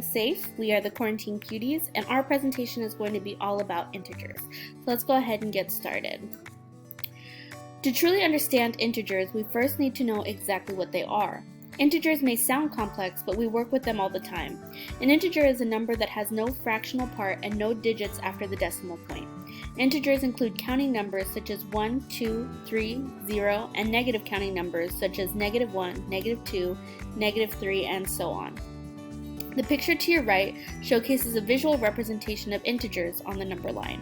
Safe. We are the Quarantine Cuties, and our presentation is going to be all about integers. So let's go ahead and get started. To truly understand integers, we first need to know exactly what they are. Integers may sound complex, but we work with them all the time. An integer is a number that has no fractional part and no digits after the decimal point. Integers include counting numbers such as 1, 2, 3, 0, and negative counting numbers such as -1, -2, -3, and so on. The picture to your right showcases a visual representation of integers on the number line.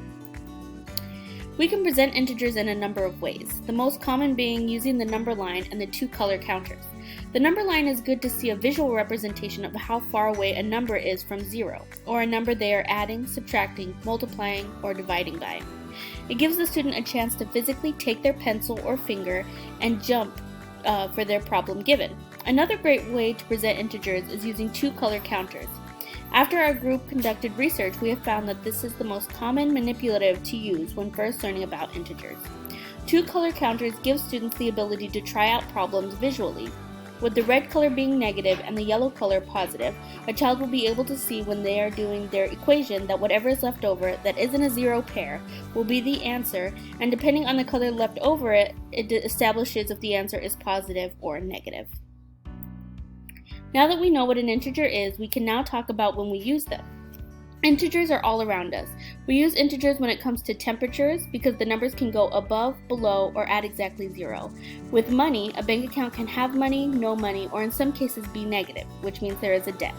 We can present integers in a number of ways, the most common being using the number line and the two color counters. The number line is good to see a visual representation of how far away a number is from 0, or a number they are adding, subtracting, multiplying, or dividing by. It gives the student a chance to physically take their pencil or finger and jump for their problem given. Another great way to present integers is using two color counters. After our group conducted research, we have found that this is the most common manipulative to use when first learning about integers. Two color counters give students the ability to try out problems visually. With the red color being negative and the yellow color positive, a child will be able to see when they are doing their equation that whatever is left over that isn't a zero pair will be the answer, and depending on the color left over it establishes if the answer is positive or negative. Now that we know what an integer is, we can now talk about when we use them. Integers are all around us. We use integers when it comes to temperatures because the numbers can go above, below, or at exactly 0. With money, a bank account can have money, no money, or in some cases be negative, which means there is a debt.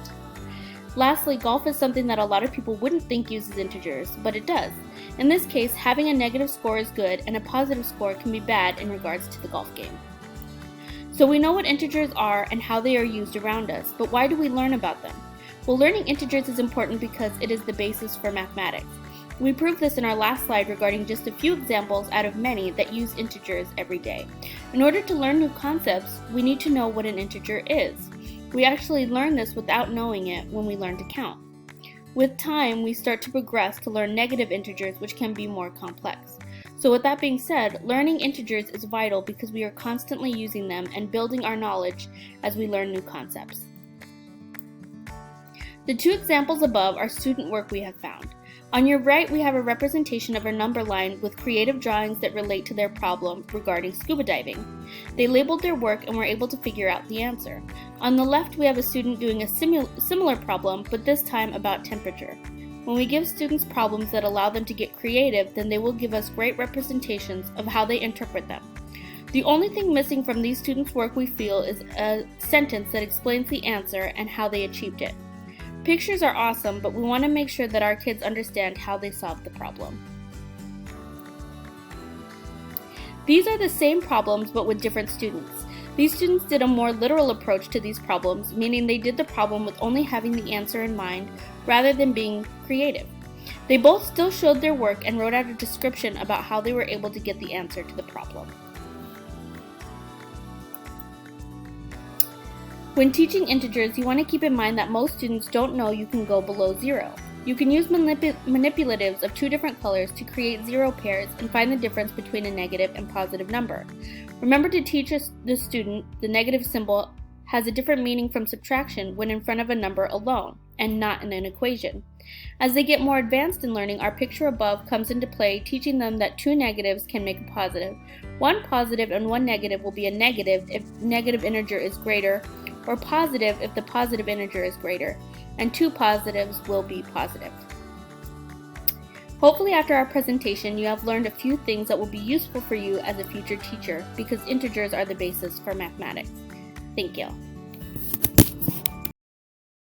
Lastly, golf is something that a lot of people wouldn't think uses integers, but it does. In this case, having a negative score is good and a positive score can be bad in regards to the golf game. So we know what integers are and how they are used around us, but why do we learn about them? Well, learning integers is important because it is the basis for mathematics. We proved this in our last slide regarding just a few examples out of many that use integers every day. In order to learn new concepts, we need to know what an integer is. We actually learn this without knowing it when we learn to count. With time, we start to progress to learn negative integers, which can be more complex. So with that being said, learning integers is vital because we are constantly using them and building our knowledge as we learn new concepts. The two examples above are student work we have found. On your right, we have a representation of a number line with creative drawings that relate to their problem regarding scuba diving. They labeled their work and were able to figure out the answer. On the left, we have a student doing a similar problem, but this time about temperature. When we give students problems that allow them to get creative, then they will give us great representations of how they interpret them. The only thing missing from these students' work we feel is a sentence that explains the answer and how they achieved it. Pictures are awesome, but we want to make sure that our kids understand how they solved the problem. These are the same problems but with different students. These students did a more literal approach to these problems, meaning they did the problem with only having the answer in mind rather than being creative. They both still showed their work and wrote out a description about how they were able to get the answer to the problem. When teaching integers, you want to keep in mind that most students don't know you can go below 0. You can use manipulatives of two different colors to create zero pairs and find the difference between a negative and positive number. Remember to teach the student the negative symbol has a different meaning from subtraction when in front of a number alone, and not in an equation. As they get more advanced in learning, our picture above comes into play, teaching them that two negatives can make a positive. One positive and one negative will be a negative if negative integer is greater, or positive if the positive integer is greater, and two positives will be positive. Hopefully after our presentation you have learned a few things that will be useful for you as a future teacher because integers are the basis for mathematics. Thank you.